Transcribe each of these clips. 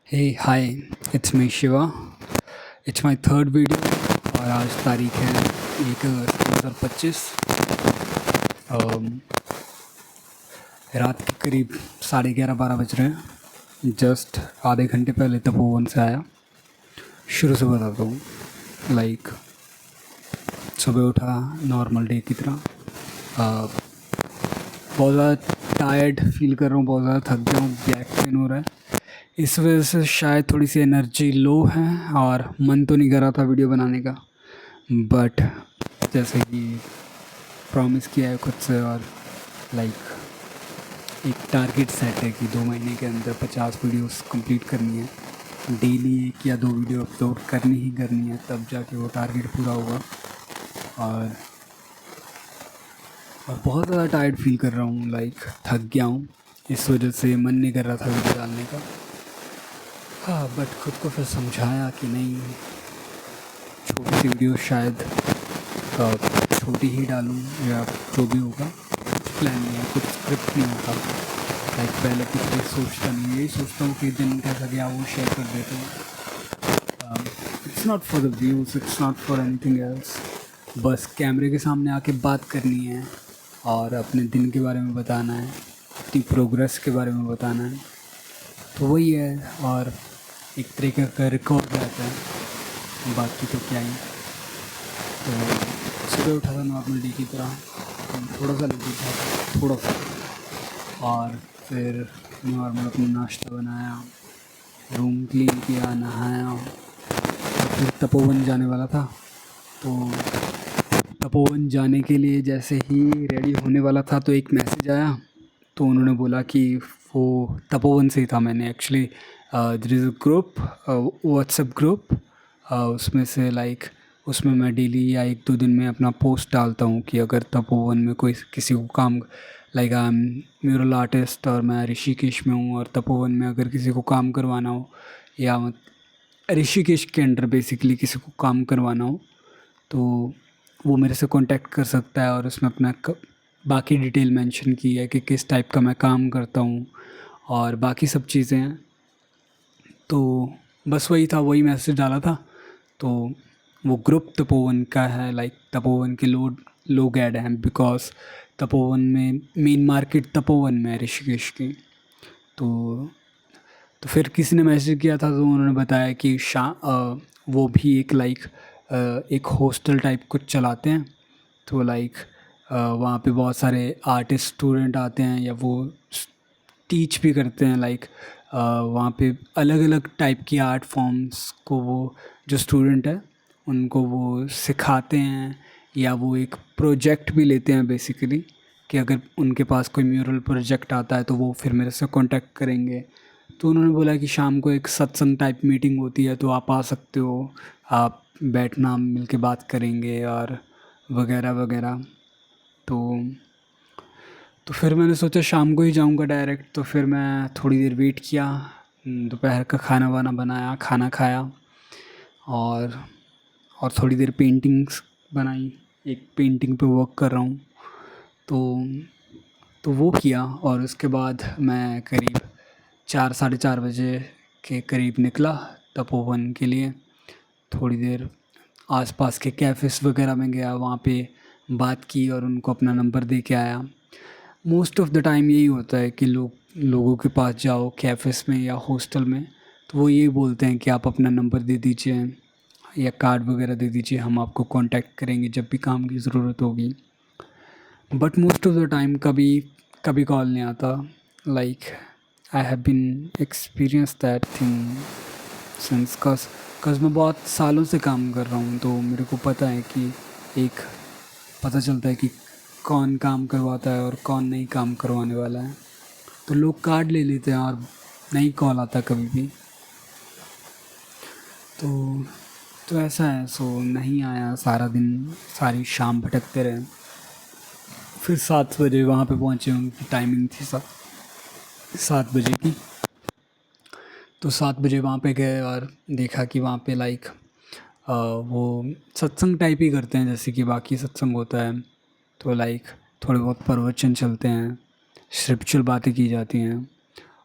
Hey hi, it's me Shiva. It's my third video और आज तारीख है 1 अगस्त 2025। रात के करीब 11:30-12 बज रहे हैं। जस्ट आधे घंटे पहले तपोवन से आया। शुरू से बताता हूँ। सुबह उठा नॉर्मल डे की तरह। बहुत ज़्यादा टायर्ड फील कर रहा हूँ, बहुत ज़्यादा थक गया हूँ, बैक पेन हो रहा है। इस वजह से शायद थोड़ी सी एनर्जी लो है और मन तो नहीं कर रहा था वीडियो बनाने का, बट जैसे कि प्रॉमिस किया है खुद से और एक टारगेट सेट है कि 2 महीने के अंदर 50 वीडियोस कंप्लीट करनी है। डेली 1 या 2 वीडियो अपलोड करनी ही करनी है, तब जाके वो टारगेट पूरा होगा। और बहुत ज़्यादा टायर्ड फील कर रहा हूँ, थक गया हूँ। इस वजह से मन नहीं कर रहा था वीडियो डालने का। हाँ, बट खुद को फिर समझाया कि नहीं, छोटी सी वीडियो शायद छोटी ही डालूँ या जो भी होगा। कुछ प्लान नहीं है, कुछ स्क्रिप्ट नहीं होता। पहले कुछ भी सोचता नहीं, यही सोचता हूँ कि दिन कैसा गया वो शेयर कर देता हूँ। It's not for the views, it's not for anything else. बस कैमरे के सामने आके बात करनी है और अपने दिन के बारे में बताना है, अपनी प्रोग्रेस के बारे में बताना है। तो वही है, और एक तरीके का रिकॉर्ड रहता है, बाकी तो क्या ही। तो सुबह उठा था नॉर्मल डे की तरह, थोड़ा सा लेट उठा, थोड़ा सा, और फिर नॉर्मल अपना नाश्ता बनाया, रूम क्लीन किया, नहाया, फिर तपोवन जाने वाला था। तो तपोवन जाने के लिए जैसे ही रेडी होने वाला था तो एक मैसेज आया। तो उन्होंने बोला कि वो तपोवन से ही था। मैंने actually there is a group, WhatsApp group, उसमें से उसमें मैं डेली या 1-2 दिन में अपना पोस्ट डालता हूँ कि अगर तपोवन में कोई किसी को काम, आई एम म्यूरल आर्टिस्ट और मैं ऋषिकेश में हूँ, और तपोवन में अगर किसी को काम करवाना हो या ऋषिकेश के अंडर बेसिकली किसी को काम करवाना हो तो वो मेरे से कांटेक्ट कर सकता है। और उसमें अपना बाकी डिटेल मेंशन की है कि किस टाइप का मैं काम करता हूँ और बाकी सब चीज़ें हैं। तो बस वही था, वही मैसेज डाला था। तो वो ग्रुप तपोवन का है, तपोवन के लोग ऐड हैं, बिकॉज तपोवन में मेन मार्केट तपोवन में है ऋषिकेश की। तो फिर किसी ने मैसेज किया था तो उन्होंने बताया कि वो भी एक हॉस्टल टाइप कुछ चलाते हैं। तो वहाँ पे बहुत सारे आर्टिस्ट स्टूडेंट आते हैं या वो टीच भी करते हैं। वहाँ पे अलग अलग टाइप की आर्ट फॉर्म्स को वो जो स्टूडेंट है उनको वो सिखाते हैं, या वो एक प्रोजेक्ट भी लेते हैं बेसिकली, कि अगर उनके पास कोई म्यूरल प्रोजेक्ट आता है तो वो फिर मेरे से कांटेक्ट करेंगे। तो उन्होंने बोला कि शाम को एक सत्संग टाइप मीटिंग होती है तो आप आ सकते हो, आप बैठना, मिल के बात करेंगे और वगैरह वगैरह। तो फिर मैंने सोचा शाम को ही जाऊंगा डायरेक्ट। तो फिर मैं थोड़ी देर वेट किया, दोपहर का खाना वाना बनाया, खाना खाया, और थोड़ी देर पेंटिंग्स बनाई। एक पेंटिंग पे वर्क कर रहा हूँ। तो वो किया, और उसके बाद मैं करीब 4-4:30 बजे के करीब निकला तपोवन के लिए। थोड़ी देर आसपास के कैफ़ेस वगैरह में गया, वहाँ पे बात की और उनको अपना नंबर दे के आया। मोस्ट ऑफ़ द टाइम यही होता है कि लोगों के पास जाओ कैफ़ेस में या हॉस्टल में, तो वो यही बोलते हैं कि आप अपना नंबर दे दीजिए या कार्ड वगैरह दे दीजिए, हम आपको कांटेक्ट करेंगे जब भी काम की ज़रूरत होगी। But most of the time कभी कॉल नहीं आता। I have been experience that thing since, cause मैं बहुत सालों से काम कर रहा हूँ, तो मेरे को पता है कि एक पता चलता है कि कौन काम करवाता है और कौन नहीं काम करवाने वाला है। तो लोग कार्ड ले लेते हैं और नहीं कॉल आता कभी भी। तो ऐसा है। सो नहीं आया, सारा दिन सारी शाम भटकते रहे। फिर 7 बजे वहाँ पे पहुँचे, उनकी टाइमिंग थी 7 बजे की। तो 7 बजे वहाँ पे गए और देखा कि वहाँ पे वो सत्संग टाइप ही करते हैं जैसे कि बाकी सत्संग होता है। तो थोड़े बहुत प्रवचन चलते हैं, स्पिरिचुअल बातें की जाती हैं,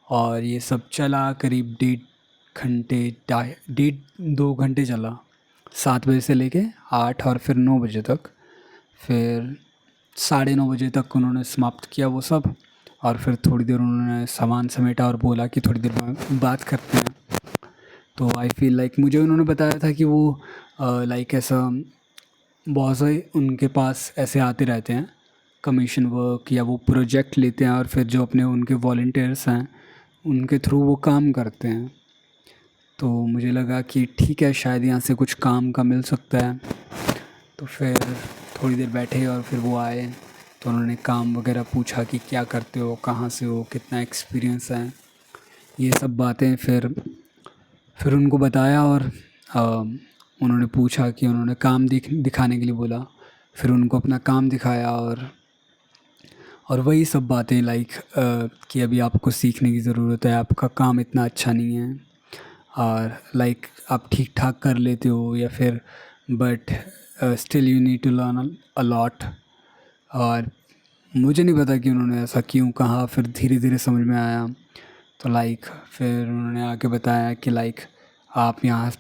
और ये सब चला करीब घंटे, 1.5 2 घंटे चला। 7 बजे से लेके 8 और फिर 9 बजे तक। फिर 9:30 बजे तक उन्होंने समाप्त किया वो सब। और फिर थोड़ी देर उन्होंने सामान समेटा और बोला कि थोड़ी देर में बात करते हैं। तो आई फील लाइक मुझे उन्होंने बताया था कि वो लाइक ऐसा बहुत से उनके पास ऐसे आते रहते हैं कमीशन वर्क, या वो प्रोजेक्ट लेते हैं और फिर जो अपने उनके वॉलंटियर्स हैं उनके थ्रू वो काम करते हैं। तो मुझे लगा कि ठीक है, शायद यहाँ से कुछ काम का मिल सकता है। तो फिर थोड़ी देर बैठे और फिर वो आए, तो उन्होंने काम वगैरह पूछा कि क्या करते हो, कहाँ से हो, कितना एक्सपीरियंस है, ये सब बातें। फिर उनको बताया और उन्होंने पूछा कि उन्होंने काम दिखाने के लिए बोला। फिर उनको अपना काम दिखाया और वही सब बातें लाइक कि अभी आपको सीखने की ज़रूरत है, आपका काम इतना अच्छा नहीं है, और लाइक आप ठीक ठाक कर लेते हो, या फिर but still you need to learn a lot. और मुझे नहीं पता कि उन्होंने ऐसा क्यों कहा, फिर धीरे धीरे समझ में आया। तो लाइक फिर उन्होंने आके बताया कि लाइक आप यहाँ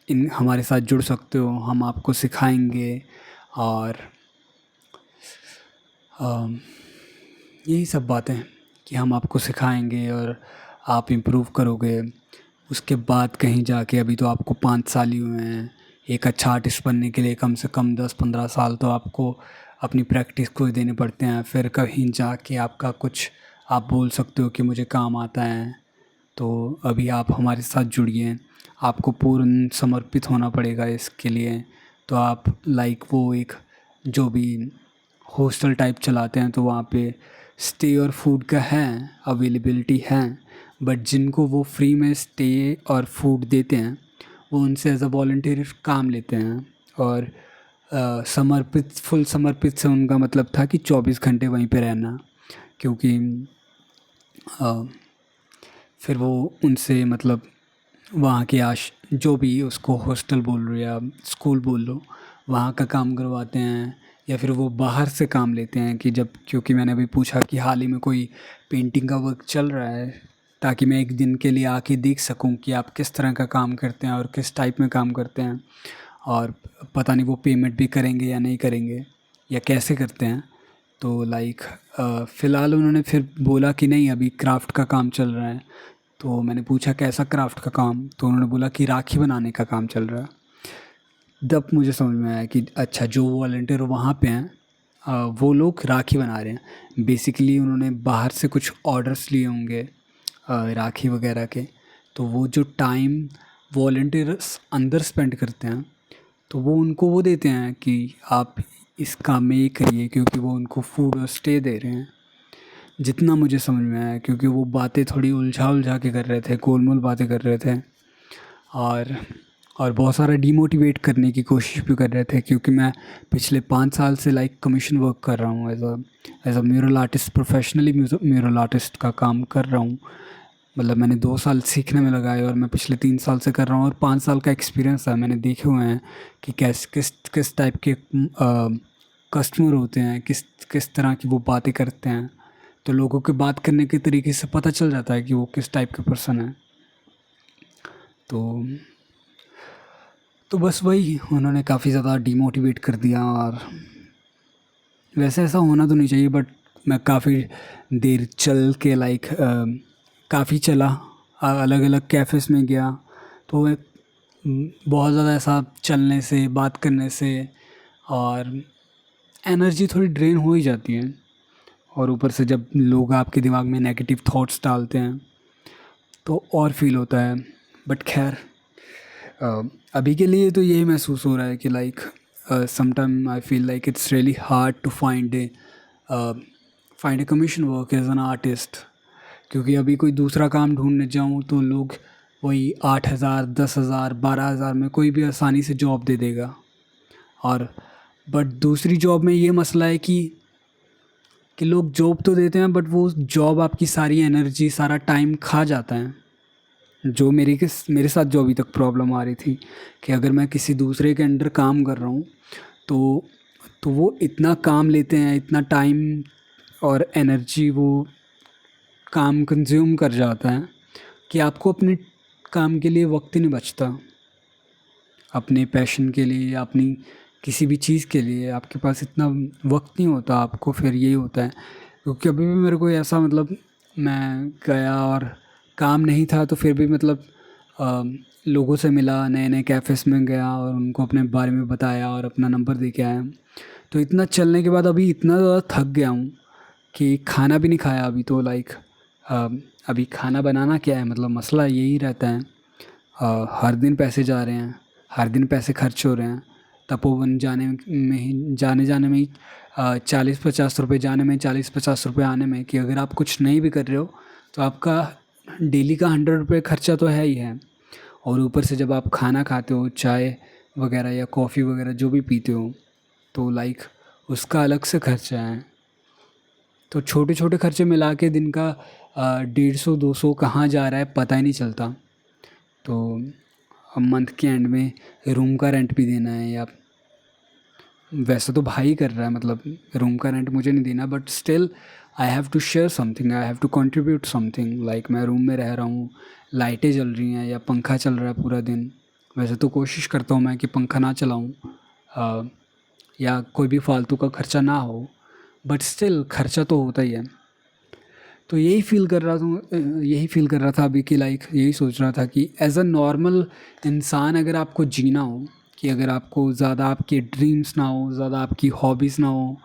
इन हमारे साथ जुड़ सकते हो, हम आपको सिखाएंगे, और यही सब बातें कि हम आपको सिखाएंगे और आप इम्प्रूव करोगे। उसके बाद कहीं जाके, अभी तो आपको 5 साल ही हुए हैं, एक अच्छा आर्टिस्ट बनने के लिए कम से कम 10-15 साल तो आपको अपनी प्रैक्टिस को ही देने पड़ते हैं। फिर कहीं जाके आपका कुछ आप बोल सकते हो कि मुझे काम आता है। तो अभी आप हमारे साथ जुड़िए, आपको पूर्ण समर्पित होना पड़ेगा इसके लिए। तो आप लाइक वो एक जो भी हॉस्टल टाइप चलाते हैं, तो वहाँ पे स्टे और फूड का है, अवेलेबिलिटी है। बट जिनको वो फ्री में स्टे और फूड देते हैं वो उनसे एज अ वॉलंटियर काम लेते हैं। और फुल समर्पित से उनका मतलब था कि 24 घंटे वहीं पे रहना। क्योंकि फिर वो उनसे मतलब वहाँ के जो भी उसको हॉस्टल बोल लो या स्कूल बोल लो, वहाँ का काम करवाते हैं, या फिर वो बाहर से काम लेते हैं। कि जब, क्योंकि मैंने अभी पूछा कि हाल ही में कोई पेंटिंग का वर्क चल रहा है, ताकि मैं एक दिन के लिए आके देख सकूं कि आप किस तरह का काम करते हैं और किस टाइप में काम करते हैं, और पता नहीं वो पेमेंट भी करेंगे या नहीं करेंगे, या कैसे करते हैं। तो लाइक फ़िलहाल उन्होंने फिर बोला कि नहीं, अभी क्राफ्ट का काम चल रहा है। तो मैंने पूछा कैसा क्राफ्ट का काम, तो उन्होंने बोला कि राखी बनाने का काम चल रहा है। तब मुझे समझ में आया कि अच्छा, जो वॉलंटियर वहाँ पे हैं वो लोग राखी बना रहे हैं। बेसिकली उन्होंने बाहर से कुछ ऑर्डर्स लिए होंगे राखी वगैरह के। तो वो जो टाइम वॉलंटियर्स अंदर स्पेंड करते हैं, तो वो उनको वो देते हैं कि आप इस काम में ये करिए, क्योंकि वो उनको फूड और स्टे दे रहे हैं। जितना मुझे समझ में आया, क्योंकि वो बातें थोड़ी उलझा के कर रहे थे, गोलमोल बातें कर रहे थे, और बहुत सारा डीमोटिवेट करने की कोशिश भी कर रहे थे। क्योंकि मैं पिछले 5 साल से लाइक कमीशन वर्क कर रहा हूँ, as a mural artist, professionally mural artist का काम कर रहा हूँ। मतलब मैंने 2 साल सीखने में लगाए और मैं पिछले 3 साल से कर रहा हूँ, और 5 साल का एक्सपीरियंस है। मैंने देखे हुए हैं कि किस टाइप के कस्टमर होते हैं, किस तरह की वो बातें करते हैं। तो लोगों के बात करने के तरीके से पता चल जाता है कि वो किस टाइप के पर्सन है। तो बस वही, उन्होंने काफ़ी ज़्यादा डीमोटिवेट कर दिया। और वैसे ऐसा होना तो नहीं चाहिए, बट मैं काफ़ी देर चल के लाइक काफ़ी चला, अलग अलग कैफ़ेज़ में गया। तो बहुत ज़्यादा ऐसा चलने से, बात करने से, और एनर्जी थोड़ी ड्रेन हो ही जाती है। और ऊपर से जब लोग आपके दिमाग में नेगेटिव थॉट्स डालते हैं तो और फील होता है। बट खैर, अभी के लिए तो यही महसूस हो रहा है कि like sometime I feel like it's really hard to find a commission work as an artist. क्योंकि अभी कोई दूसरा काम ढूंढने जाऊँ तो लोग वही 8,000, 10,000, 12,000 में कोई भी आसानी से जॉब दे देगा। और बट दूसरी जॉब में ये मसला है कि लोग जॉब तो देते हैं, बट वो जॉब आपकी सारी एनर्जी, सारा टाइम खा जाता है। जो मेरे साथ जो अभी तक प्रॉब्लम आ रही थी कि अगर मैं किसी दूसरे के अंडर काम कर रहा हूँ तो वो इतना काम लेते हैं, इतना टाइम और एनर्जी वो काम कंज्यूम कर जाता है कि आपको अपने काम के लिए वक्त ही नहीं बचता, अपने पैशन के लिए या अपनी किसी भी चीज़ के लिए आपके पास इतना वक्त नहीं होता आपको। फिर यही होता है, क्योंकि अभी भी मेरे को ऐसा मतलब मैं गया और काम नहीं था तो फिर भी मतलब अ, लोगों से मिला, नए नए कैफ़ेज़ में गया और उनको अपने बारे में बताया और अपना नंबर दे के आया। तो इतना चलने के बाद अभी इतना ज़्यादा थक गया हूँ कि खाना भी नहीं खाया अभी तो। अभी खाना बनाना क्या है, मतलब मसला यही रहता है। हर दिन पैसे जा रहे हैं, हर दिन पैसे खर्च हो रहे हैं। तपोवन जाने जाने में ही 40-50 रुपये जाने में, 40-50 रुपये आने में, कि अगर आप कुछ नहीं भी कर रहे हो तो आपका डेली का 100 रुपये खर्चा तो है ही है। और ऊपर से जब आप खाना खाते हो, चाय वगैरह या कॉफ़ी वगैरह जो भी पीते हो, तो उसका अलग से खर्चा है। तो छोटे छोटे खर्चे मिला के दिन का 150-200 कहाँ जा रहा है पता ही नहीं चलता। तो अब मंथ के एंड में रूम का रेंट भी देना है, या वैसे तो भाई कर रहा है, मतलब रूम का रेंट मुझे नहीं देना, but still I have to share something, I have to contribute something. Like मैं रूम में रह रहा हूँ, लाइटें जल रही हैं या पंखा चल रहा है पूरा दिन। वैसे तो कोशिश करता हूँ मैं कि पंखा ना चलाऊँ या कोई भी फालतू का खर्चा ना हो, बट स्टिल खर्चा तो होता ही है। तो यही फील कर रहा था अभी कि यही सोच रहा था कि एज अ नॉर्मल इंसान अगर आपको जीना हो, कि अगर आपको ज़्यादा आपके ड्रीम्स ना हो, ज़्यादा आपकी हॉबीज़ ना हो,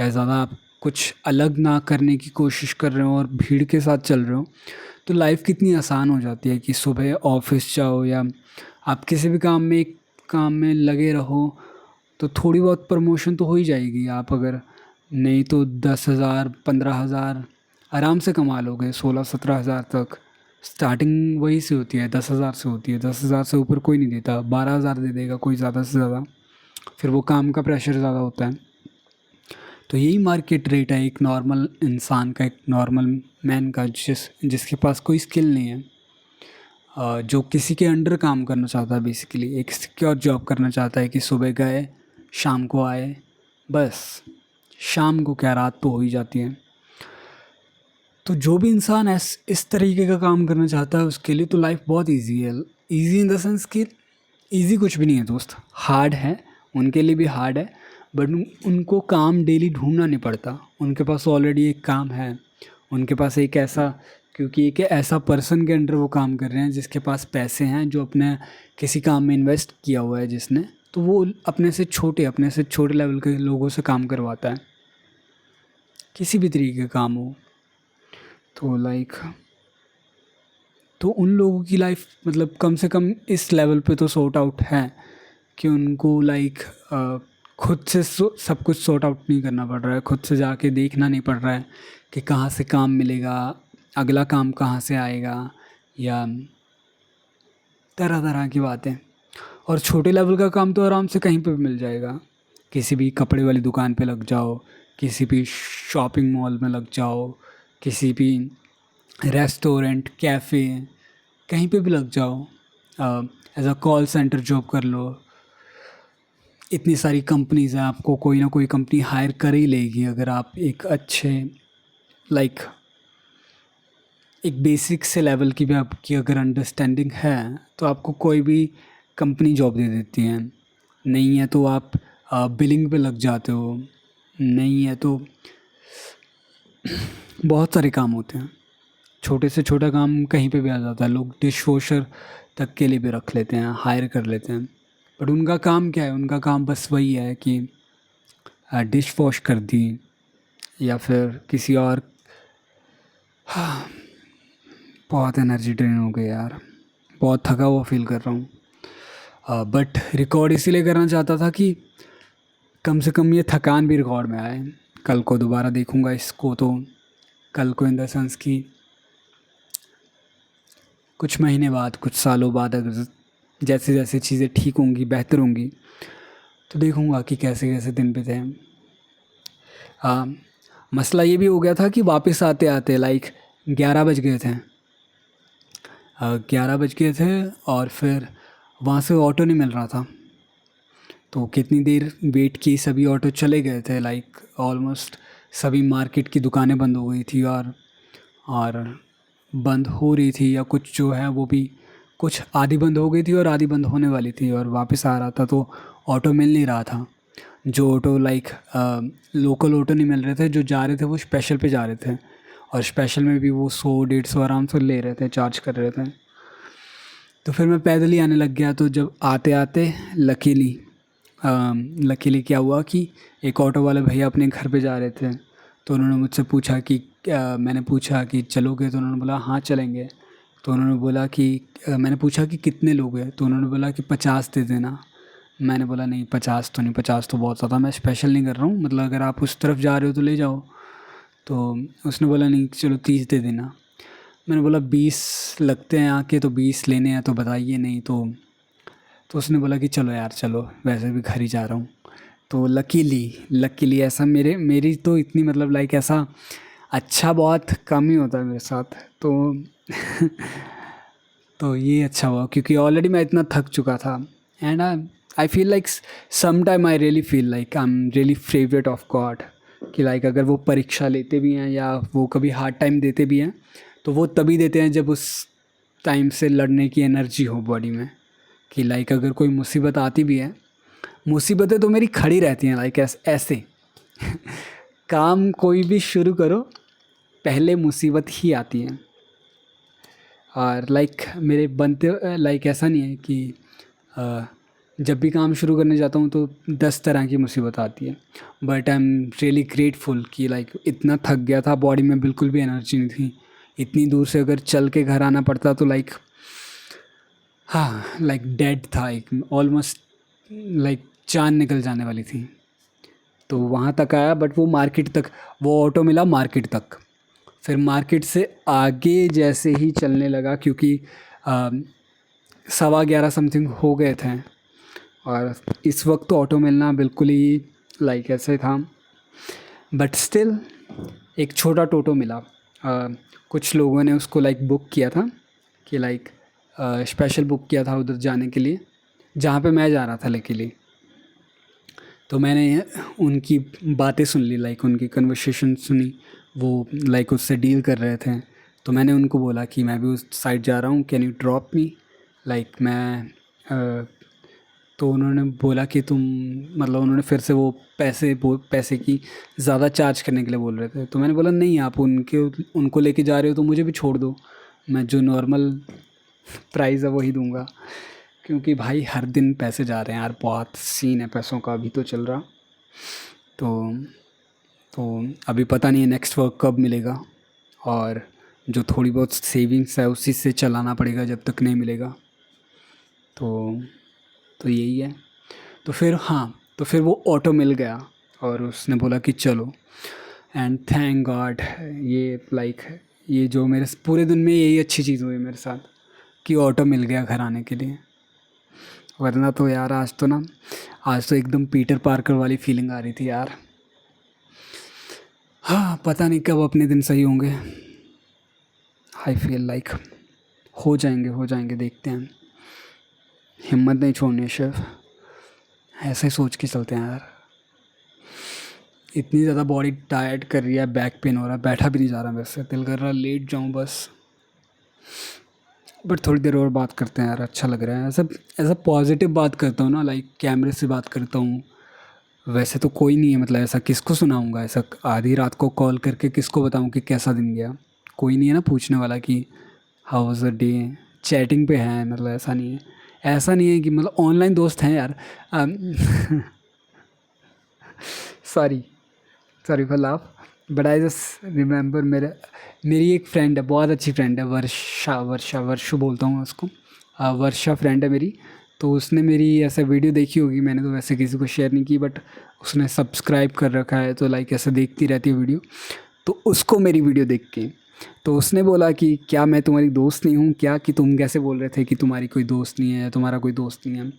या ज़्यादा आप कुछ अलग ना करने की कोशिश कर रहे हो और भीड़ के साथ चल रहे हो, तो लाइफ कितनी आसान हो जाती है। कि सुबह ऑफिस जाओ या आप किसी भी काम में लगे रहो, तो थोड़ी बहुत प्रमोशन तो हो ही जाएगी। आप अगर नहीं तो 10,000 15,000 आराम से कमा लोगे, 16-17 हज़ार तक स्टार्टिंग वही से होती है, 10,000 से होती है। 10,000 से ऊपर कोई नहीं देता, 12,000 दे देगा कोई ज़्यादा से ज़्यादा, फिर वो काम का प्रेशर ज़्यादा होता है। तो यही मार्केट रेट है एक नॉर्मल इंसान का, एक नॉर्मल मैन का, जिसके पास कोई स्किल नहीं है, जो किसी के अंडर काम करना चाहता है, बेसिकली एक सिक्योर जॉब करना चाहता है कि सुबह गए शाम को आए, बस। शाम को क्या, रात तो हो ही जाती है। तो जो भी इंसान इस तरीके का काम करना चाहता है उसके लिए तो लाइफ बहुत इजी है। इजी इन द सेंस कि इजी कुछ भी नहीं है दोस्त, हार्ड है, उनके लिए भी हार्ड है। बट उनको काम डेली ढूंढना नहीं पड़ता, उनके पास ऑलरेडी एक काम है। उनके पास क्योंकि एक ऐसा पर्सन के अंडर वो काम कर रहे हैं जिसके पास पैसे हैं, जो अपने किसी काम में इन्वेस्ट किया हुआ है जिसने, तो वो अपने से छोटे लेवल के लोगों से काम करवाता है, किसी भी तरीके का काम हो। तो तो उन लोगों की लाइफ मतलब कम से कम इस लेवल पे तो सॉर्ट आउट है कि उनको खुद से सब कुछ सॉर्ट आउट नहीं करना पड़ रहा है, खुद से जाके देखना नहीं पड़ रहा है कि कहाँ से काम मिलेगा, अगला काम कहाँ से आएगा, या तरह तरह की बातें। और छोटे लेवल का काम तो आराम से कहीं पे भी मिल जाएगा, किसी भी कपड़े वाली दुकान पे लग जाओ, किसी भी शॉपिंग मॉल में लग जाओ, किसी भी रेस्टोरेंट कैफ़े, कहीं पे भी लग जाओ, as a call centre job कर लो। इतनी सारी कंपनीज़ हैं, आपको कोई ना कोई कंपनी हायर कर ही लेगी अगर आप एक अच्छे लाइक एक बेसिक से लेवल की भी आपकी अगर अंडरस्टैंडिंग है तो आपको कोई भी कंपनी जॉब दे देती है। नहीं है तो आप बिलिंग पे लग जाते हो, नहीं है तो बहुत सारे काम होते हैं। छोटे से छोटा काम कहीं पे भी आ जाता है, लोग डिश वॉशर तक के लिए भी रख लेते हैं, हायर कर लेते हैं। बट उनका काम क्या है, उनका काम बस वही है कि डिश वॉश कर दी या फिर किसी और। बहुत एनर्जी ड्रेन हो गई यार, बहुत थका हुआ फील कर रहा हूँ। बट रिकॉर्ड इसीलिए करना चाहता था कि कम से कम ये थकान भी रिकॉर्ड में आए। कल को दोबारा देखूँगा इसको, तो कल को इन द सेंस कि कुछ महीने बाद, कुछ सालों बाद, अगर जैसे जैसे चीज़ें ठीक होंगी, बेहतर होंगी, तो देखूँगा कि कैसे कैसे दिन बीते हैं। मसला ये भी हो गया था कि वापस आते आते 11 बज गए थे। 11 बज गए थे और फिर वहाँ से ऑटो नहीं मिल रहा था। तो कितनी देर वेट की, सभी ऑटो चले गए थे, ऑलमोस्ट सभी मार्केट की दुकानें बंद हो गई थी और बंद हो रही थी, या कुछ जो है वो भी कुछ आधी बंद हो गई थी और आधी बंद होने वाली थी, और वापस आ रहा था तो ऑटो मिल नहीं रहा था। जो ऑटो लाइक लोकल ऑटो नहीं मिल रहे थे, जो जा रहे थे वो स्पेशल पे जा रहे थे, और स्पेशल में भी वो 100-150 आराम से ले रहे थे, चार्ज कर रहे थे। तो फिर मैं पैदल ही आने लग गया। तो जब आते आते लकीली क्या हुआ कि एक ऑटो वाले भैया अपने घर पे जा रहे थे, तो उन्होंने मुझसे पूछा कि मैंने पूछा कि चलोगे, तो उन्होंने बोला हाँ चलेंगे। तो उन्होंने बोला कि मैंने पूछा कि कितने लोग हैं, तो उन्होंने बोला कि 50 दे देना। मैंने बोला नहीं 50 तो नहीं, 50 तो बहुत ज़्यादा, मैं स्पेशल नहीं कर रहा हूँ, मतलब अगर आप उस तरफ जा रहे हो तो ले जाओ। तो उसने बोला नहीं चलो 30 दे देना। मैंने बोला 20 लगते हैं आके, तो 20 लेने हैं तो बताइए, नहीं तो उसने बोला कि चलो यार चलो, वैसे भी घर ही जा रहा हूँ। तो लकीली ऐसा मेरी तो इतनी मतलब लाइक ऐसा अच्छा बहुत कम ही होता है मेरे साथ। तो ये अच्छा हुआ, क्योंकि ऑलरेडी मैं इतना थक चुका था। And I feel like some time I really feel like I am really favourite of God, कि लाइक अगर वो परीक्षा लेते भी हैं या वो कभी हार्ड टाइम देते भी हैं, तो वो तभी देते हैं जब उस टाइम से लड़ने की एनर्जी हो बॉडी में। कि लाइक अगर कोई मुसीबत आती भी है, मुसीबतें तो मेरी खड़ी रहती हैं लाइक ऐसे काम कोई भी शुरू करो पहले मुसीबत ही आती है। और लाइक मेरे बनते लाइक ऐसा नहीं है कि जब भी काम शुरू करने जाता हूँ तो 10 तरह की मुसीबत आती है। But I am really grateful कि लाइक इतना थक गया था, बॉडी में बिल्कुल भी एनर्जी नहीं थी। इतनी दूर से अगर चल के घर आना पड़ता तो लाइक हाँ लाइक डेड था, एक ऑलमोस्ट लाइक जान निकल जाने वाली थी। तो वहाँ तक आया, बट वो मार्केट तक, वो ऑटो मिला मार्केट तक। फिर मार्केट से आगे जैसे ही चलने लगा, क्योंकि 11:15 समथिंग हो गए थे, और इस वक्त तो ऑटो मिलना बिल्कुल ही लाइक ऐसे था। बट स्टिल एक छोटा टोटो मिला। कुछ लोगों ने उसको लाइक बुक किया था, कि लाइक स्पेशल बुक किया था उधर जाने के लिए जहाँ पे मैं जा रहा था लकीली। तो मैंने उनकी बातें सुन ली, लाइक उनकी कन्वर्सेशन सुनी, वो लाइक उससे डील कर रहे थे। तो मैंने उनको बोला कि मैं भी उस साइड जा रहा हूँ, can you drop me, like मैं तो उन्होंने बोला कि तुम मतलब उन्होंने फिर से वो पैसे की ज़्यादा चार्ज करने के लिए बोल रहे थे। तो मैंने बोला नहीं, आप उनको लेके जा रहे हो तो मुझे भी छोड़ दो, मैं जो नॉर्मल प्राइस है वही दूंगा। क्योंकि भाई हर दिन पैसे जा रहे हैं यार, बहुत सीन है पैसों का अभी तो चल रहा। तो अभी पता नहीं है नेक्स्ट वर्क कब मिलेगा, और जो थोड़ी बहुत सेविंग्स है उसी से चलाना पड़ेगा जब तक नहीं मिलेगा। तो यही है। तो फिर वो ऑटो मिल गया, और उसने बोला कि चलो। एंड थैंक गॉड, ये लाइक ये जो मेरे पूरे दिन में यही अच्छी चीज़ हुई मेरे साथ, कि ऑटो मिल गया घर आने के लिए। वरना तो यार आज तो एकदम पीटर पार्कर वाली फीलिंग आ रही थी यार। हाँ पता नहीं कब अपने दिन सही होंगे। आई फील लाइक हो जाएंगे, देखते हैं। हिम्मत नहीं छोड़नी शिव, ऐसे ही सोच के चलते हैं यार। इतनी ज़्यादा बॉडी टायर्ड कर रही है, बैक पेन हो रहा है, बैठा भी नहीं जा रहा मेरे से, दिल कर रहा लेट जाऊँ बस। बट थोड़ी देर और बात करते हैं यार, अच्छा लग रहा है ऐसा पॉजिटिव बात करता हूँ ना, लाइक कैमरे से बात करता हूँ। वैसे तो कोई नहीं है, मतलब ऐसा किसको सुनाऊँगा, ऐसा आधी रात को कॉल करके किसको बताऊँ कि कैसा दिन गया। कोई नहीं है ना पूछने वाला कि how was the day. Chatting पे है, मतलब ऐसा नहीं है कि मतलब ऑनलाइन दोस्त हैं यार। Sorry for laugh, but I just remember मेरी एक फ्रेंड है, बहुत अच्छी फ्रेंड है, वर्षा बोलता हूँ उसको। वर्षा फ्रेंड है मेरी। तो उसने मेरी ऐसे वीडियो देखी होगी, मैंने तो वैसे किसी को शेयर नहीं की, बट उसने सब्सक्राइब कर रखा है, तो लाइक ऐसे देखती रहती है वीडियो। तो उसको मेरी वीडियो देख के तो उसने बोला कि क्या मैं तुम्हारी दोस्त नहीं हूँ क्या, कि तुम कैसे बोल रहे थे कि तुम्हारी कोई दोस्त नहीं है, तुम्हारा कोई दोस्त नहीं है।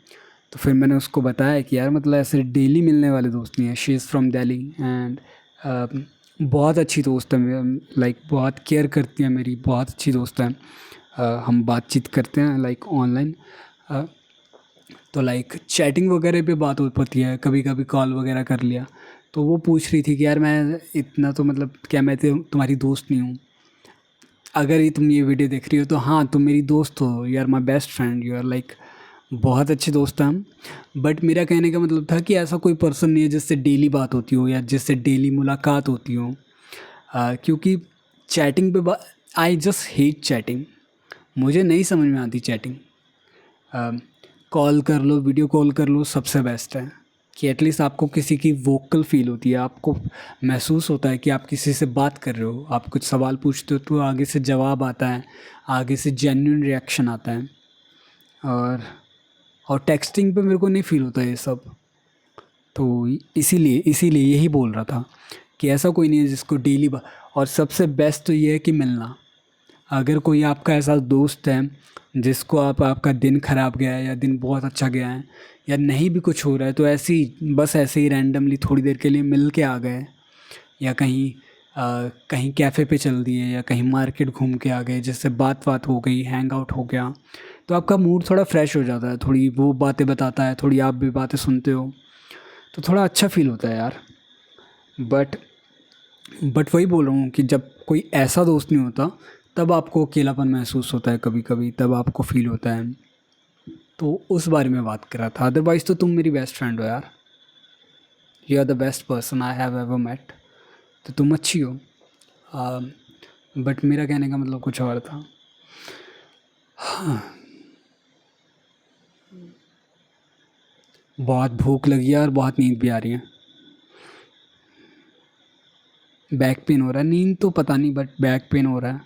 तो फिर मैंने उसको बताया कि यार मतलब ऐसे डेली मिलने वाले दोस्त नहीं है। She is from Delhi, and बहुत अच्छी दोस्त है, लाइक बहुत केयर करती है मेरी, बहुत अच्छी दोस्त है। हम बातचीत करते हैं लाइक ऑनलाइन, तो लाइक चैटिंग वगैरह पे बात हो पाती है, कभी कभी कॉल वगैरह कर लिया। तो वो पूछ रही थी कि यार मैं इतना तो मतलब क्या मैं तुम्हारी दोस्त नहीं हूँ। अगर ये तुम ये वीडियो देख रही हो तो हाँ, तुम मेरी दोस्त हो, you are my best friend, you are like बहुत अच्छे दोस्त हैं हम। बट मेरा कहने का मतलब था कि ऐसा कोई पर्सन नहीं है जिससे डेली बात होती हो या जिससे डेली मुलाकात होती हो। क्योंकि चैटिंग पे आई जस्ट हेट चैटिंग। मुझे नहीं समझ में आती चैटिंग। कॉल कर लो, वीडियो कॉल कर लो, सबसे बेस्ट है कि एटलीस्ट आपको किसी की वोकल फील होती है, आपको महसूस होता है कि आप किसी से बात कर रहे हो। आप कुछ सवाल पूछते हो तो आगे से जवाब आता है, आगे से जेन्युइन रिएक्शन आता है। और टेक्स्टिंग पे मेरे को नहीं फील होता ये सब। तो इसीलिए यही बोल रहा था कि ऐसा कोई नहीं है जिसको डेली और सबसे बेस्ट तो ये है कि मिलना। अगर कोई आपका ऐसा दोस्त है जिसको आपका दिन ख़राब गया है या दिन बहुत अच्छा गया है या नहीं भी कुछ हो रहा है, तो ऐसे ही रैंडमली थोड़ी देर के लिए मिल के आ गए या कहीं कैफ़े पे चल दिए या कहीं मार्केट घूम के आ गए, जिससे बात हो गई, हैंग आउट हो गया, तो आपका मूड थोड़ा फ्रेश हो जाता है। थोड़ी वो बातें बताता है, थोड़ी आप भी बातें सुनते हो, तो थोड़ा अच्छा फ़ील होता है यार। बट बट वही बोल रहा हूँ कि जब कोई ऐसा दोस्त नहीं होता तब आपको अकेलापन महसूस होता है, कभी कभी तब आपको फील होता है। तो उस बारे में बात कर रहा था। अदरवाइज़ तो तुम मेरी बेस्ट फ्रेंड हो यार, you are the best person I have ever met. तो तुम अच्छी हो। बट मेरा कहने का मतलब कुछ और था। बहुत भूख लगी है और बहुत नींद भी आ रही है। बैक पेन हो रहा है, नींद तो पता नहीं बट बैक पेन हो रहा है,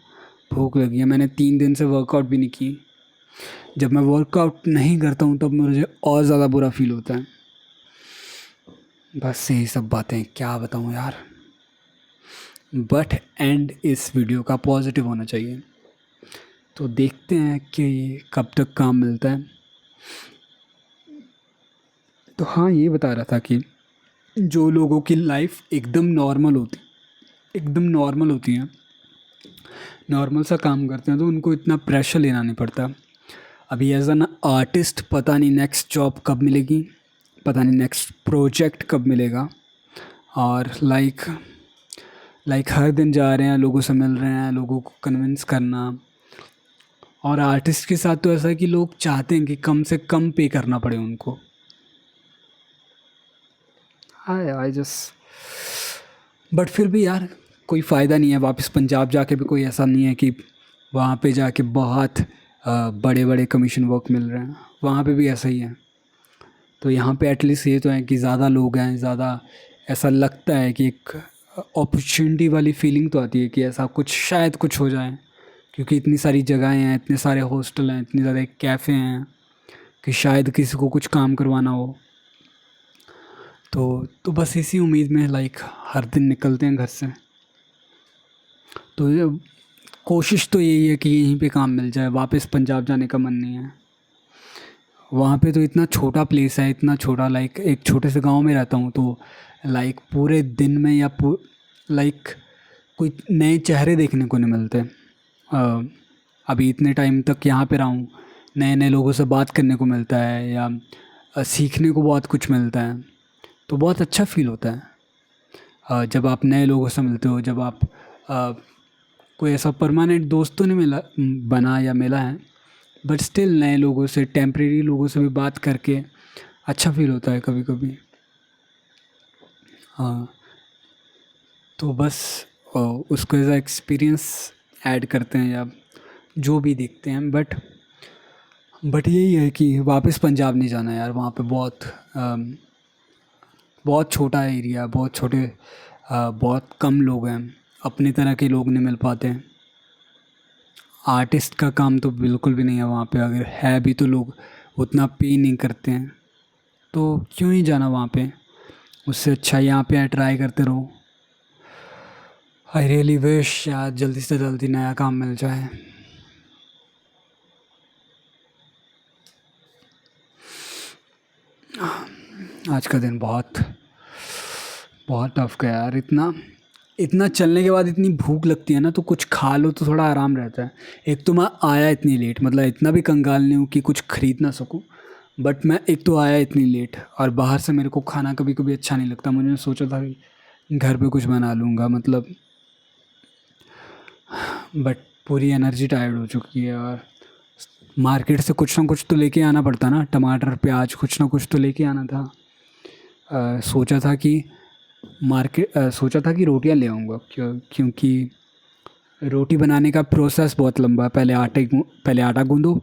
भूख लगी है। मैंने 3 दिन से वर्कआउट भी नहीं की। जब मैं वर्कआउट नहीं करता हूँ तब मुझे और ज़्यादा बुरा फील होता है। बस यही सब बातें क्या बताऊँ यार। बट एंड इस वीडियो का पॉजिटिव होना चाहिए। तो देखते हैं कि कब तक काम मिलता है। तो हाँ, ये बता रहा था कि जो लोगों की लाइफ एकदम नॉर्मल होती है, नॉर्मल सा काम करते हैं, तो उनको इतना प्रेशर लेना नहीं पड़ता। अभी एज एन आर्टिस्ट पता नहीं नेक्स्ट जॉब कब मिलेगी, पता नहीं नेक्स्ट प्रोजेक्ट कब मिलेगा। और लाइक हर दिन जा रहे हैं, लोगों से मिल रहे हैं, लोगों को कन्विंस करना। और आर्टिस्ट के साथ तो ऐसा है कि लोग चाहते हैं कि कम से कम पे करना पड़े उनको। आई जस्ट बट फिर भी यार कोई फ़ायदा नहीं है। वापस पंजाब जाके भी कोई ऐसा नहीं है कि वहाँ पे जाके बहुत बड़े बड़े कमीशन वर्क मिल रहे हैं, वहाँ पे भी ऐसा ही है। तो यहाँ पे एटलीस्ट ये तो है कि ज़्यादा लोग हैं, ज़्यादा ऐसा लगता है कि एक अपॉर्चुनिटी वाली फीलिंग तो आती है कि ऐसा कुछ शायद कुछ हो जाए, क्योंकि इतनी सारी जगहें हैं, इतने सारे हॉस्टल हैं, इतनी ज़्यादा कैफ़े हैं कि शायद किसी को कुछ काम करवाना हो। तो बस इसी उम्मीद में लाइक हर दिन निकलते हैं घर से। तो ये कोशिश तो यही है कि यहीं पे काम मिल जाए, वापस पंजाब जाने का मन नहीं है। वहाँ पे तो इतना छोटा प्लेस है, इतना छोटा, लाइक एक छोटे से गांव में रहता हूँ, तो लाइक पूरे दिन में या लाइक कोई नए चेहरे देखने को नहीं मिलते। अभी इतने टाइम तक यहाँ पे रहा हूँ, नए नए लोगों से बात करने को मिलता है या सीखने को बहुत कुछ मिलता है, तो बहुत अच्छा फ़ील होता है। जब आप नए लोगों से मिलते हो, जब आप कोई ऐसा परमानेंट दोस्त तो नहीं बना या मिला है, बट स्टिल नए लोगों से, टेम्परेरी लोगों से भी बात करके अच्छा फील होता है कभी कभी। हाँ, तो बस उसको एज एक्सपीरियंस ऐड करते हैं या जो भी देखते हैं। बट यही है कि वापस पंजाब नहीं जाना यार। वहाँ पे बहुत छोटा एरिया, बहुत कम लोग हैं, अपनी तरह के लोग नहीं मिल पाते हैं। आर्टिस्ट का काम तो बिल्कुल भी नहीं है वहाँ पे, अगर है भी तो लोग उतना पे नहीं करते हैं, तो क्यों ही जाना वहाँ पे। उससे अच्छा यहाँ पे ट्राई करते रहो। आई रियली विश यार जल्दी से जल्दी नया काम मिल जाए। आज का दिन बहुत बहुत टफ गया यार। इतना चलने के बाद इतनी भूख लगती है ना, तो कुछ खा लो तो थोड़ा आराम रहता है। एक तो मैं आया इतनी लेट, मतलब इतना भी कंगाल नहीं हूँ कि कुछ ख़रीद ना सकूँ, बट मैं एक तो आया इतनी लेट, और बाहर से मेरे को खाना कभी कभी अच्छा नहीं लगता। मुझे सोचा था कि घर पे कुछ बना लूँगा, मतलब बट पूरी एनर्जी टायर्ड हो चुकी है। और मार्केट से कुछ ना कुछ तो लेके आना पड़ता ना, टमाटर प्याज कुछ ना कुछ तो लेके आना था। सोचा था कि सोचा था कि रोटियां ले आऊँगा, क्योंकि रोटी बनाने का प्रोसेस बहुत लंबा है। पहले आटा गूँदो,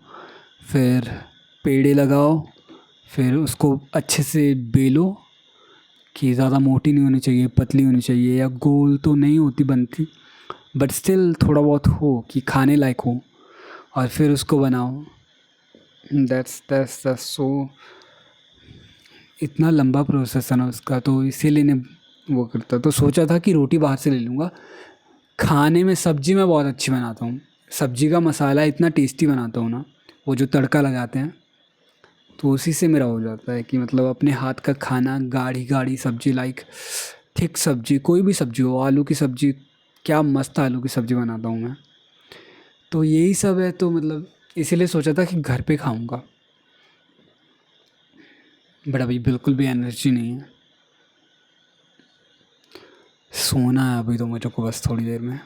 फिर पेड़े लगाओ, फिर उसको अच्छे से बेलो कि ज़्यादा मोटी नहीं होनी चाहिए, पतली होनी चाहिए, या गोल तो नहीं होती बनती, बट स्टिल थोड़ा बहुत हो कि खाने लायक हो, और फिर उसको बनाओ। दैट्स सो इतना लंबा प्रोसेस है ना उसका, तो इसीलिए ने वो करता। तो सोचा था कि रोटी बाहर से ले लूँगा। खाने में सब्ज़ी मैं बहुत अच्छी बनाता हूँ। सब्ज़ी का मसाला इतना टेस्टी बनाता हूँ ना, वो जो तड़का लगाते हैं, तो उसी से मेरा हो जाता है कि मतलब अपने हाथ का खाना, गाढ़ी गाढ़ी सब्ज़ी, लाइक थिक सब्ज़ी, कोई भी सब्ज़ी हो, आलू की सब्ज़ी, क्या मस्त आलू की सब्ज़ी बनाता हूँ मैं। तो यही सब है, तो मतलब इसीलिए सोचा था कि घर पे खाऊंगा, बट अभी बिल्कुल भी एनर्जी नहीं है। सोना है अभी तो मुझे को बस थोड़ी देर में।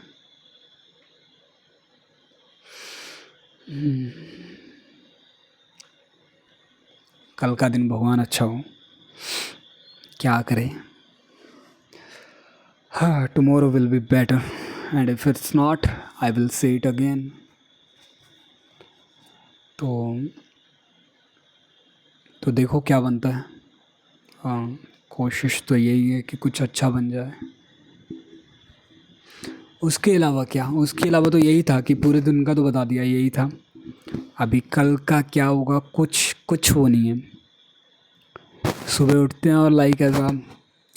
कल का दिन भगवान अच्छा हो, क्या करें। हाँ, tomorrow will be better, and if it's not I will say it again. तो देखो क्या बनता है। हाँ, कोशिश तो यही है कि कुछ अच्छा बन जाए। उसके अलावा क्या, उसके अलावा तो यही था कि पूरे दिन का तो बता दिया, यही था। अभी कल का क्या होगा, कुछ कुछ वो नहीं है। सुबह उठते हैं और लाइक ऐसा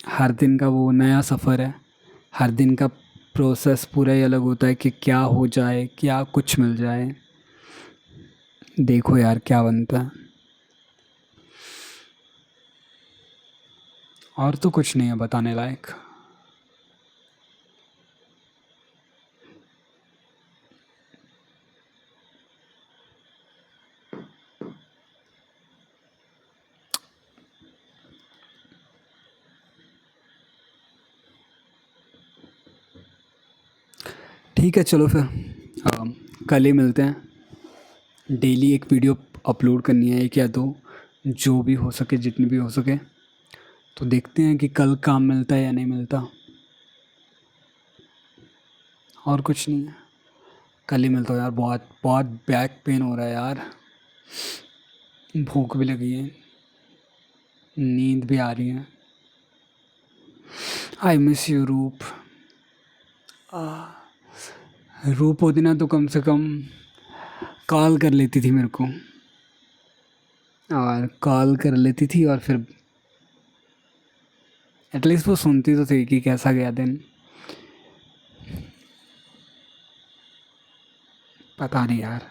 हर दिन का वो नया सफ़र है। हर दिन का प्रोसेस पूरा ही अलग होता है कि क्या हो जाए, क्या कुछ मिल जाए। देखो यार क्या बनता है। और तो कुछ नहीं है बताने लायक। ठीक है चलो फिर, कल ही मिलते हैं। डेली एक वीडियो अपलोड करनी है, एक या दो, जो भी हो सके, जितनी भी हो सके। तो देखते हैं कि कल काम मिलता है या नहीं मिलता। और कुछ नहीं है, कल ही मिलता हूँ यार। बहुत बहुत बैक पेन हो रहा है यार, भूख भी लगी है, नींद भी आ रही है। आई मिस यू रूप। रूप होती ना तो कम से कम कॉल कर लेती थी मेरे को, और कॉल कर लेती थी, और फिर एटलीस्ट वो सुनती तो थी कि कैसा गया दिन। पता नहीं यार,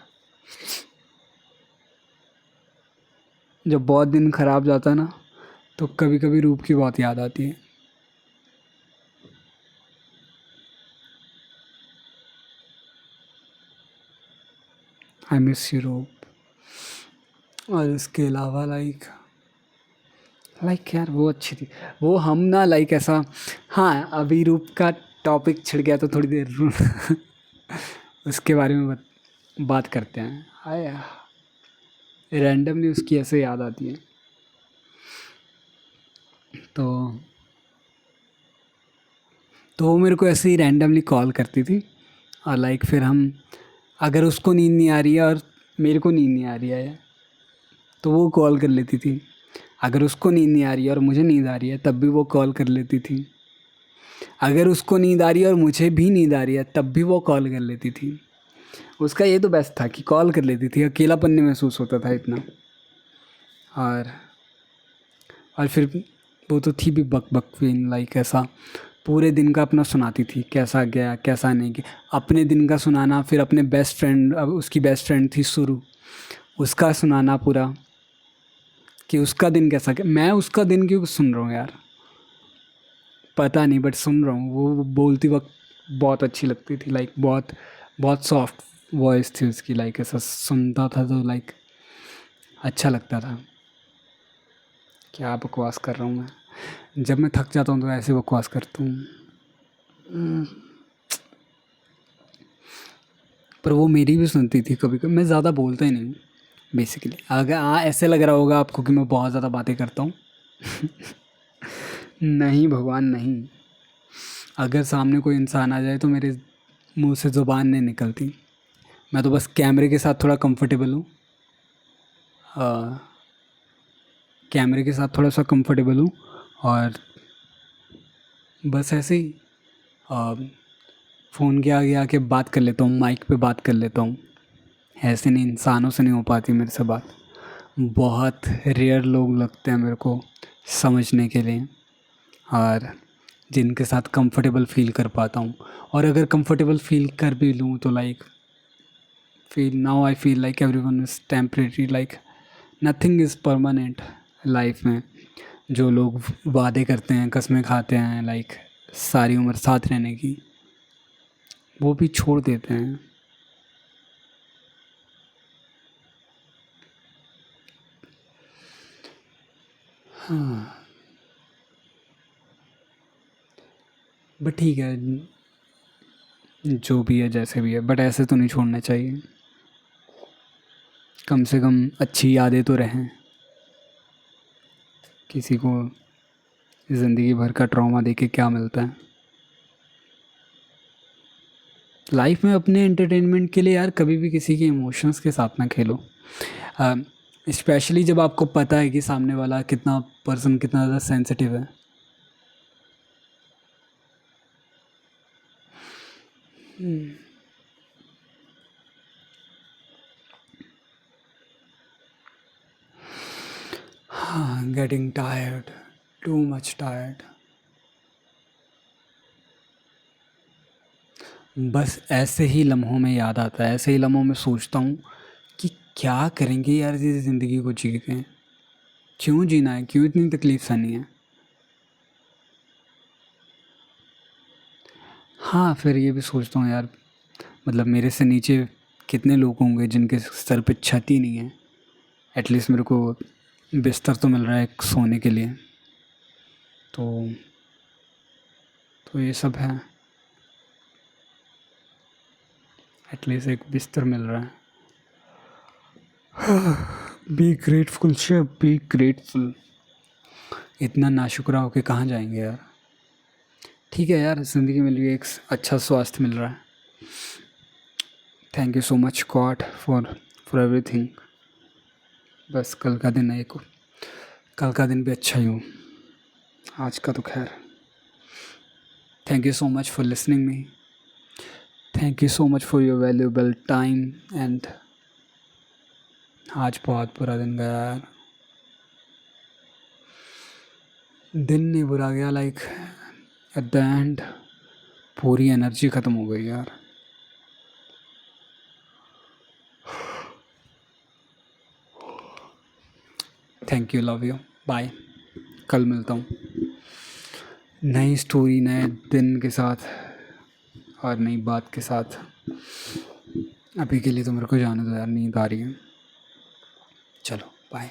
जब बहुत दिन ख़राब जाता है ना, तो कभी कभी रूप की बहुत याद आती है। आई मिस यू रूप। और इसके अलावा लाइक यार वो अच्छी थी, वो हम ना लाइक ऐसा। हाँ, अभी रूप का टॉपिक छिड़ गया तो थोड़ी देर उसके बारे में बात करते हैं। हाय, रैंडमली उसकी ऐसे याद आती है। तो तो वो मेरे को ऐसे ही रैंडमली कॉल करती थी, और लाइक फिर हम, अगर उसको नींद नहीं आ रही है और मेरे को नींद नहीं आ रही है, तो वो कॉल कर लेती थी। अगर उसको नींद नहीं आ रही है और मुझे नींद आ रही है, तब भी वो कॉल कर लेती थी। अगर उसको नींद आ रही है और मुझे भी नींद आ रही है, तब भी वो कॉल कर लेती थी। उसका ये तो बेस्ट था कि कॉल कर लेती थी, अकेलापन नहीं महसूस होता था इतना। और और फिर वो तो थी भी बक बक क्वीन, लाइक ऐसा पूरे दिन का अपना सुनाती थी, कैसा गया कैसा नहीं गया। अपने दिन का सुनाना, फिर अपने बेस्ट फ्रेंड, अब उसकी बेस्ट फ्रेंड थी शुरू, उसका सुनाना पूरा कि उसका दिन कैसा गया। मैं उसका दिन क्यों सुन रहा हूँ यार, पता नहीं, बट सुन रहा हूँ। वो बोलती वक्त बहुत अच्छी लगती थी, लाइक बहुत बहुत सॉफ्ट वॉइस थी उसकी, लाइक ऐसा सुनता था तो लाइक अच्छा लगता था। क्या बकवास कर रहा हूँ मैं, जब मैं थक जाता हूँ तो ऐसे बकवास करता हूँ। पर वो मेरी भी सुनती थी कभी कभी। मैं ज़्यादा बोलता ही नहीं हूँ बेसिकली। अगर ऐसे लग रहा होगा आपको कि मैं बहुत ज़्यादा बातें करता हूँ। नहीं भगवान नहीं। अगर सामने कोई इंसान आ जाए तो मेरे मुंह से ज़ुबान नहीं निकलती। मैं तो बस कैमरे के साथ थोड़ा कंफर्टेबल हूँ। कैमरे के साथ थोड़ा सा कंफर्टेबल हूँ और बस ऐसे ही फ़ोन के आगे आके बात कर लेता हूँ, माइक पे बात कर लेता हूँ। ऐसे नहीं, इंसानों से नहीं हो पाती मेरे से बात। बहुत रेयर लोग लगते हैं मेरे को समझने के लिए, और जिनके साथ कंफर्टेबल फील कर पाता हूँ। और अगर कंफर्टेबल फील कर भी लूँ तो now I feel like everyone is temporary, like nothing is permanent life में। जो लोग वादे करते हैं, कस्में खाते हैं लाइक सारी उम्र साथ रहने की, वो भी छोड़ देते हैं। हाँ, बट ठीक है, जो भी है जैसे भी है, बट ऐसे तो नहीं छोड़ना चाहिए। कम से कम अच्छी यादें तो रहें। किसी को ज़िंदगी भर का ट्रॉमा देके क्या मिलता है। लाइफ में अपने एंटरटेनमेंट के लिए यार कभी भी किसी के इमोशंस के साथ ना खेलो। स्पेशली जब आपको पता है कि सामने वाला पर्सन कितना ज़्यादा सेंसिटिव है। हाँ, getting tired, too much tired. बस ऐसे ही लम्हों में याद आता है, ऐसे ही लम्हों में सोचता हूँ कि क्या करेंगे यार इस ज़िंदगी को जी के, क्यों जीना है, क्यों इतनी तकलीफ सहनी है। हाँ, फिर ये भी सोचता हूँ यार, मतलब मेरे से नीचे कितने लोग होंगे जिनके सर पे छत ही नहीं है। एटलीस्ट मेरे को बिस्तर तो मिल रहा है सोने के लिए। तो ये सब है। एटलीस्ट एक बिस्तर मिल रहा है। Be grateful chef, be grateful. इतना नाशुक्रा होके कहाँ जाएंगे यार। ठीक है यार, ज़िंदगी में लिए एक अच्छा स्वास्थ्य मिल रहा है। Thank you so much God for everything. बस कल का दिन कल का दिन भी अच्छा ही हो। आज का तो खैर। Thank you so much for listening me. Thank you so much for your valuable time. And आज बहुत बुरा दिन गया यार। दिन नहीं बुरा गया, लाइक एट द एंड पूरी एनर्जी ख़त्म हो गई यार। Thank you, love you, bye. कल मिलता हूँ नई स्टोरी, नए दिन के साथ और नई बात के साथ। अभी के लिए तो मेरे को जाने दो यार, नींद आ रही है। चलो बाय।